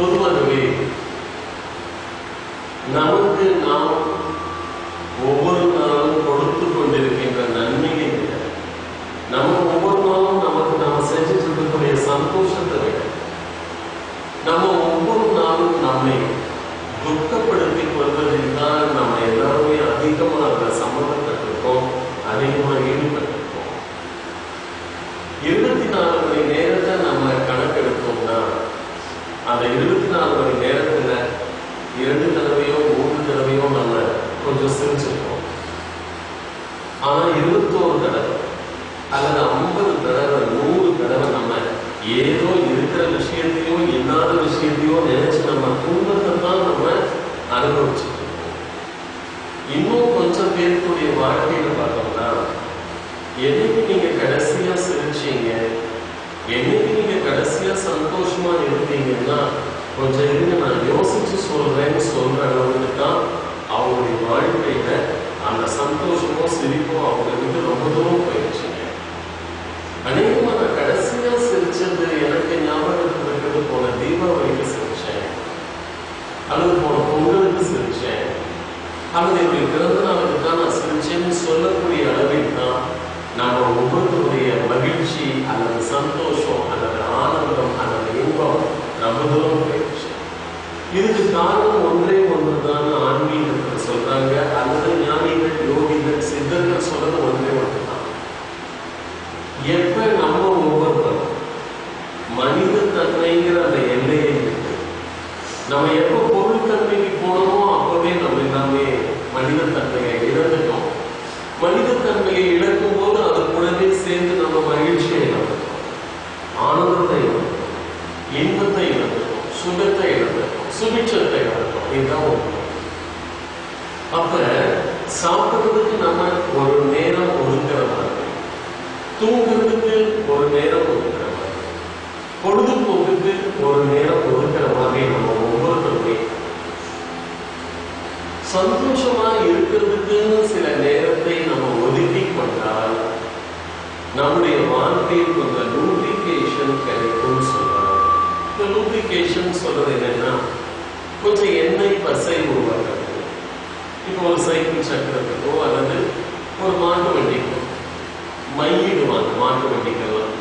பொதுவாகவே நமக்கு நாம் ஒவ்வொரு நாளும் கொடுத்து கொண்டிருக்கின்ற நன்மையை விட நம்ம ஒவ்வொரு நாளும் நமக்கு நாம் செஞ்சுட்டு இருக்கக்கூடிய சந்தோஷத்தை விட நம்ம ஒவ்வொரு நாளும் நம்மை துக்கப்படுத்திக் கொள்வதில் தான் நம்ம எல்லாருமே அதிகமாக அதில் சம்மந்தப்பட்டிருக்கோம், அதிகமாக ஈடுபட்டிருக்கோம். 24 மணி நேரத்தை நம்ம கணக்கெடுத்தோம்னா அந்த 24 மணி நேரத்துல 2 தடவையோ 3 தடவையோ நம்ம கொஞ்சம் சிரிச்சிருக்கோம். ஆனா 21 தடவை அல்லது 50 தடவை 100 தடவை நம்ம ஏதோ இருக்கிற விஷயத்தையோ இல்லாத விஷயத்தையோ நினைச்சு நம்ம துன்பத்தை தான் நம்ம அனுபவிச்சுட்டு இருக்கோம். இன்னும் கொஞ்சம் பேருடைய வாழ்க்கையில பார்த்தோம்னா, என்னைக்கு நீங்க கடைசியா சிரிச்சீங்க, என்னைக்கு நீங்க கடைசியா சந்தோஷமா இருந்தீங்கன்னா கொஞ்சம் இருங்க நான் யோசிச்சு சொல்றேன்னு சொல்ற அளவுக்கு தான் அவங்களுடைய வாழ்க்கையில அந்த சந்தோஷமோ சிரிப்போ அவங்களுக்கு ரொம்ப தூரம் போயிடுச்சுங்க. அநேகமா நான் கடைசியா சிரிச்சது எனக்கு ஞாபகத்தில் இருக்கிறது போன தீபாவளிக்கு சிரிச்சேன், அல்லது போன பொங்கலுக்கு சிரிச்சேன், அல்லது என்னுடைய பிறந்த நாளுக்கு தான் நான் சிரிச்சேன்னு சொல்லக்கூடிய அளவில் தான் நம்ம ஒவ்வொருவருடைய மகிழ்ச்சி அல்லது சந்தோஷம் அல்லது ஆனந்தம் அல்லது இன்பம் ரொம்ப தூரம் போயிடுச்சு. இதுக்கு காரணம் ஒன்றே ஒன்றுதான் ஆன்மீகத்தில் சொல்றாங்க, அல்லது ஞானிகள் யோகிகள் சித்தர்கள் சொல்றது ஒன்றே ஒன்றுதான். எப்ப நம்ம ஒவ்வொருத்தரும் மனித தன்மைங்கிற அந்த எல்லையை விட்டு நம்ம எப்ப பொருள் தன்மைக்கு போனோமோ அப்பவே நம்ம எல்லாமே மனித தன்மையை இழந்துட்டோம். மனித தன்மையை இழக்கும் போது அது கூடவே சேர்ந்து நம்ம மகிழ்ச்சியை இழந்துட்டோம், ஆனந்தத்தை இழந்துட்டோம், இன்பத்தை இழந்துட்டோம், சுகத்தை இழந்துட்டோம், சுபிட்சத்தை இழந்துட்டோம். இதுதான் ஒன்று. அப்ப சாப்பிடுறதுக்கு நம்ம ஒரு நேரம் ஒதுக்கிற மாதிரி, தூங்குறதுக்கு ஒரு நேரம் ஒதுக்கிற மாதிரி, பொழுதுபோக்குக்கு ஒரு நேரம் ஒதுக்கிற மாதிரி நம்ம ஒவ்வொருத்தருமே சந்தோஷமா இருக்கிறதுக்கு சில நேரத்தை நம்ம ஒதுக்கி கொண்டால் நம்முடைய வாழ்க்கையில் கொஞ்சம் லூப்ரிகேஷன் கிடைக்கும் சொல்றாங்க. இந்த லூப்ரிகேஷன் சொல்றது என்னன்னா, கொஞ்சம் எண்ணெய் பசை உருவாக்குறது. இப்போ ஒரு சைக்கிள் சக்கரத்துக்கோ அல்லது ஒரு மாட்டு வண்டிக்கோ மையிடுவாங்க, மாட்டு வண்டிக்கெல்லாம்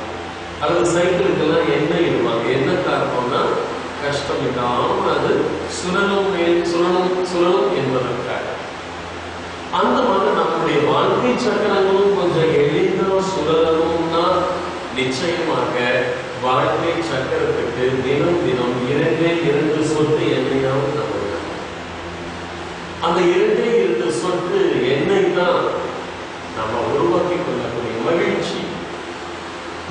அல்லது சைக்கிளுக்கெல்லாம் எண்ணெய் இடுவாங்க. என்ன காரணம்னா கஷ்டம் இல்லாம அது சுழலும் சுழலும் என்பதற்காக. அந்த மாதிரி நம்முடைய வாழ்க்கை சக்கரங்களும் கொஞ்சம் எளிதா சுழலணும்னா நிச்சயமாக வாழ்க்கை சக்கரத்துக்கு தினம் தினம் 2 சொட்டு எண்ணெயாவது நம்ம அந்த 2 சொட்டு எண்ணெய் தான் நம்ம உருவாக்கி கொள்ளக்கூடிய மகிழ்ச்சி.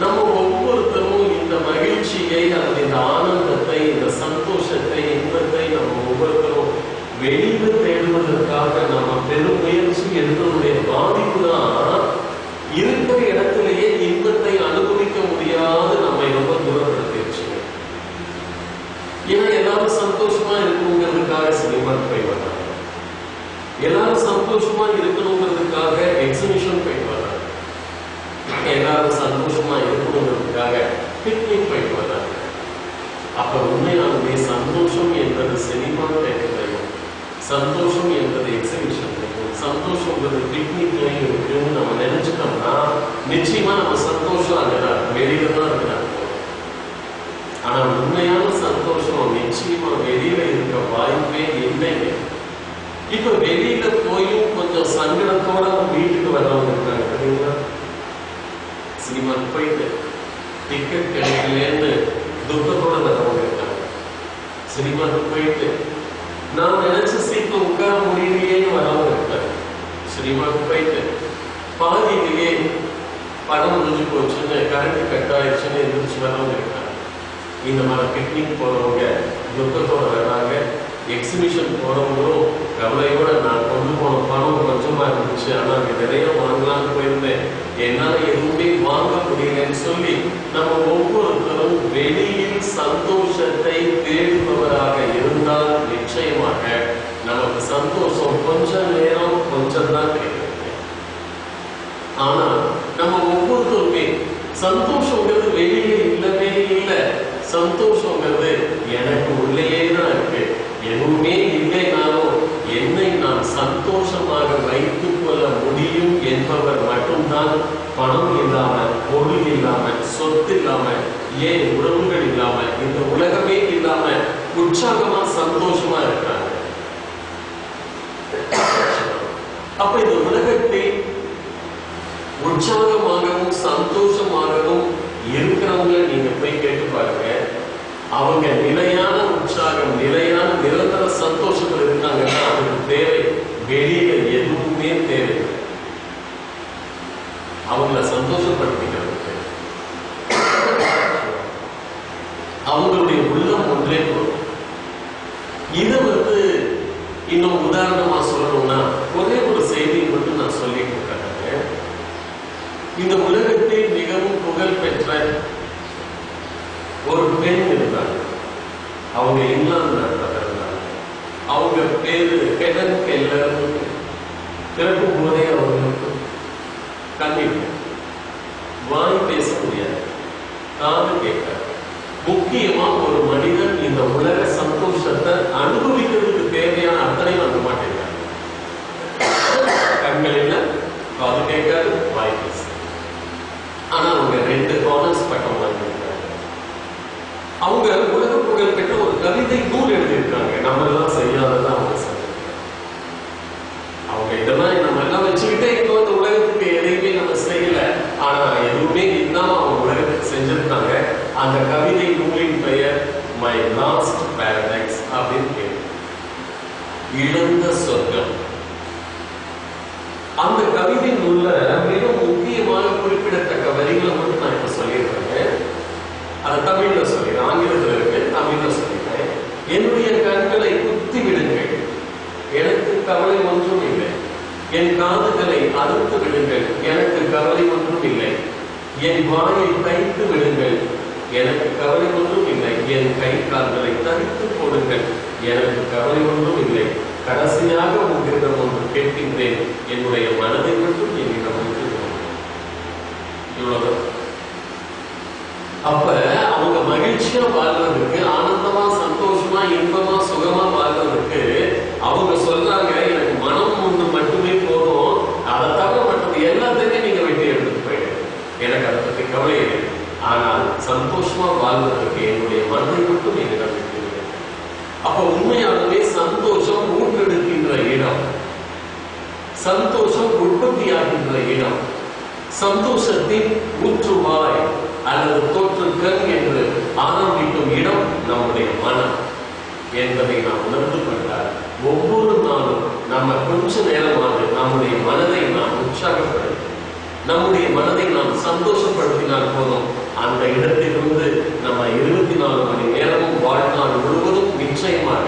நம்ம ஒவ்வொருத்தரும் இந்த மகிழ்ச்சியை அல்லது இந்த ஆனந்தத்தை, இந்த சந்தோஷத்தை, இன்பத்தை நம்ம ஒவ்வொருத்தரும் வெளியில தேடுவதற்காக நம்ம பெரும் முயற்சி எடுத்ததுடைய பாதிப்பு தான் இருக்கிற இடத்திலேயே இன்பத்தை அனுபவிக்க முடியாது நம்மை ரொம்ப தூரப்படுத்திடுச்சு. ஏன்னா எல்லாரும் சந்தோஷமா இருக்கணுங்கிறதுக்காக சினிமாக்கு போய் வர்றாங்க, எல்லாரும் சந்தோஷமா இருக்கணுங்கிறதுக்காக எக்ஸிபிஷன் போய் வர்றாங்க, எல்லாரும் சந்தோஷமா இருக்கணுங்கிறதுக்காக பிக்னிக் போயிட்டு வர்றாங்க. அப்ப உண்மையாலுமே சந்தோஷம் என்பது சினிமா தேட்டர்லையும், சந்தோஷம் என்பது எக்ஸிபிஷன்லையும், சந்தோஷங்கிறது பிக்னிக்லையும் இருக்குன்னு நம்ம நினைச்சிட்டோம்னா நிச்சயமா நம்ம சந்தோஷம் அங்கதான் வெளியில தான் இருக்கிறாங்க. ஆனா உண்மையான சந்தோஷம் நிச்சயமா வெளியில இருக்க வாய்ப்பே இல்லைங்க. இப்ப வெளியில போயும் கொஞ்சம் சங்கடத்தோட வீட்டுக்கு வர்றவங்க இருக்காங்க தெரியுங்களா? சினிமாக்கு போயிட்டு டிக்கெட் கிடைக்கலன்னு துக்கத்தோட வர்றவங்க இருக்காங்க. சினிமாக்கு போயிட்டு நான் நினைச்ச சீட்ல உட்கார முடியலையேன்னு வரவங்க இருக்காங்க. சினிமாக்கு போயிட்டு பாதியிலேயே படம் முடிஞ்சு போச்சுன்னு, கரண்ட் கட் ஆயிடுச்சுன்னு எந்திரிச்சு வரவங்க இருக்காங்க. இந்த மாதிரி பிக்னிக் போறவங்க துக்கத்தோட வர்றாங்க. எக்ஸிபிஷன் போறவங்களும் கவலையோட நான் கொண்டு போன பணம் கொஞ்சமா இருந்துச்சு, ஆனா அங்க நிறைய வாங்கலாம்னு போயிருந்தேன், என்னால எதுவுமே வாங்க முடியலன்னு சொல்லி நம்ம ஒவ்வொருத்தரும் வெளியில் சந்தோஷத்தை தேடுபவராக இருந்தால் நிச்சயமாக நமக்கு சந்தோஷம் கொஞ்ச நேரம் கொஞ்சம் தான் கிடைக்கிறது. ஆனா நம்ம ஒவ்வொருத்தருமே சந்தோஷங்கிறது வெளியே இல்லவே இல்லை, சந்தோஷங்கிறது எனக்கு உள்ளே உற்சாகமா சந்தோஷமா இருக்கிறாங்க. அப்ப இந்த உலகத்தை உற்சாகமாகவும் சந்தோஷமாகவும் இருக்கிறவங்க நீங்க போய் கேட்டு பாருங்க. அவங்க நிலையான உற்சாகம், நிலையான நிரந்தர சந்தோஷத்தில் இருக்காங்கன்னா அதுக்கு தேவை வெளியில எதுவுமே தேவை. அவங்கள சந்தோஷப்படுத்திக்கிறதுக்கு அவங்களுடைய உள்ளம் ஒன்றே போதும். இதை இன்னும் உதாரணமா சொல்லணும்னா ஒரே ஒரு செய்தியை மட்டும் நான் சொல்லிட்டு இருக்கேன். இந்த உலகத்தில் மிகவும் புகழ் பெற்ற ஒரு பெண் இருந்தாங்க. அவங்க இங்கிலாந்து நாட்டில் இருந்தாங்க. அவங்க பேரு ஹெலன் கெல்லர். பிறக்கும் போதே அவங்களுக்கு கண்ணீர், வாய் பேச முடியாது, காது கேட்காது. முக்கியமா ஒரு மனிதன் இந்த உலக சந்தோஷத்தை அனுபவிக்கிறதுக்கு தேவையான அத்தனையும் அந்த மாட்டேங்கிறாங்க. கண்கள் இல்ல, காது கேட்காது, வாய் பேச. ஆனா அவங்க 2 கார்னர்ஸ் பட்டம் வாங்கியிருக்காங்க. அவங்க உலக புகழ் பெற்ற ஒரு கவிதை நூல் எழுதியிருக்காங்க. நம்ம எல்லாம் செய்யாததான் அவங்க செஞ்சிருக்காங்க. அவங்க இதெல்லாம் நம்ம எல்லாம் வச்சுக்கிட்டே இப்போ இந்த உலகத்துக்கு எதையுமே நம்ம செய்யல. ஆனா எதுவுமே இல்லாம அவங்க உலகத்துக்கு செஞ்சிருக்காங்க. அந்த கவிதை நூலின் பெயர் மை லாஸ்ட் பாரடைஸ் அப்படின்னு பேர், இழந்த சொர்க்கம். அந்த கவிதை நூல்ல மிக முக்கியமாக குறிப்பிடத்தக்க வரிகளை மட்டும் நான் இப்ப சொல்லியிருக்கேன். அது தமிழ்ல சொல்லிடுறேன், ஆங்கிலத்தில் இருக்கு, தமிழ்ல சொல்லிடுறேன். என்னுடைய கண்களை குத்தி விடுங்கள், எனக்கு கவலை ஒன்றும் இல்லை. என் காதுகளை அறுத்து விடுங்கள், எனக்கு கவலை ஒன்றும் இல்லை. என் வாயை தைத்து விடுங்கள், எனக்கு கவலை ஒன்றும் இல்லை. என் கை கால்களை தரித்து போடுங்கள், எனக்கு கவலை ஒன்றும் இல்லை. கடைசியாக உங்களிடம் ஒன்று கேட்கின்றேன், என்னுடைய மனதை மட்டும் என்னிடம் இவ்வளவுதான். அப்ப அவங்க மகிழ்ச்சியா வாழ்றதுக்கு, ஆனந்தமா சந்தோஷமா இன்பமா சுகமா வாழ்றதுக்கு அவங்க சொல்றாங்க, எனக்கு மனம் ஒன்று மட்டுமே போதும், அதை தவிர மற்றது எல்லாத்தையுமே நீங்க வெட்டி எடுத்துட்டு போயிடுங்க, எனக்கு அதை பத்தி கவலை இல்லை. ஆனால் சந்தோஷமா வாழ்வதற்கு என்னுடைய மனதை மட்டும் என்னிடம் விட்டுவிடுங்க. அப்ப உண்மையாகவே சந்தோஷம் ஊற்றெடுக்கின்ற இடம், சந்தோஷம் உற்பத்தியாகின்ற இடம், சந்தோஷத்தின் ஊற்றுவாய் அல்லது தோற்றுக்கண் என்று ஆரம்பிக்கும் இடம் நம்முடைய மனம் என்பதை நாம் உணர்ந்து கொண்டால் ஒவ்வொரு நாளும் நம்ம கொஞ்ச நேரமாக நம்முடைய மனதை நாம் உற்சாகப்படுத்தி, நம்முடைய மனதை நாம் சந்தோஷப்படுத்தினால் போதும், அந்த இடத்திலிருந்து நம்ம 24 மணி நேரமும் வாழ்நாள் முழுவதும் நிச்சயமாக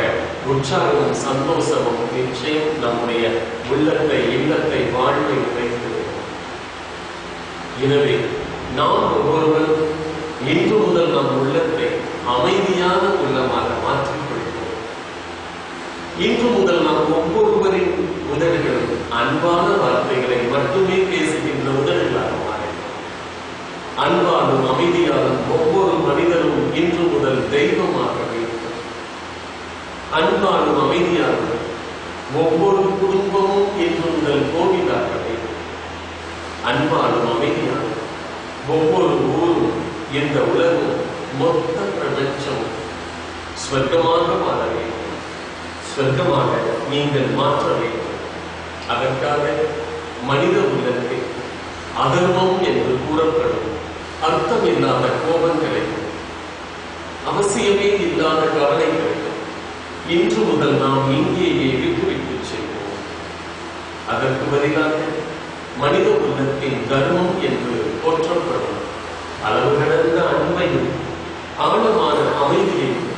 உற்சாகமும் சந்தோஷமும் நிச்சயம் நம்முடைய உள்ளத்தை, இல்லத்தை, வாழ்வை வைத்து. எனவே நாம் ஒவ்வொருவரும் இன்று முதல் நம் உள்ளத்தை அமைதியான உள்ளமாக மாற்றிக்கொள்வோம். இன்று முதல் நாம் ஒவ்வொருவரின் உதடுகளும் அன்பான வார்த்தைகளை மட்டுமே பேசுகின்ற உதடுகளாக மாறும். அன்பாலும் அமைதியாலும் ஒவ்வொரு மனிதனும் இன்று முதல் தெய்வமாக வேண்டும். அன்பாலும் அமைதியாலும் ஒவ்வொரு குடும்பமும் இன்று முதல் கோவிலாக வேண்டும். அன்பாலும் அமைதியாலும் ஒவ்வொரு ஊரும், இந்த உலகம், மொத்த பிரபஞ்சம் ஸ்வர்க்கமாக மாற வேண்டும். ஸ்வர்க்கமாக நீங்கள் மாற்ற வேண்டும். அதற்காக மனித உள்ளத்தை அதர்மம் என்று கூறப்படும் அர்த்தமில்லாத கோபங்களை, அவசியமே இல்லாத கவலைகளை இன்று முதல் நாம் இங்கேயே விட்டுவிட்டு செல்வோம். அதற்கு பதிலாக மனித உள்ளத்தின் தர்மம் என்று போற்றப்படும் அளவு கடந்த அன்பையும் ஆழமான அமைதியையும்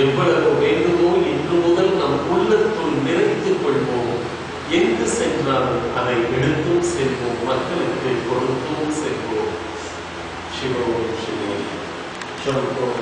எவ்வளவு வேண்டுமோ இன்று முதல் நம் உள்ளத்துள் நிறைத்துக் கொள்வோம். எங்கு சென்றாலும் அதை எடுத்தும் செல்வோம், மக்களுக்கு கொடுத்தும் செல்வோம். சிவோ சிவோ.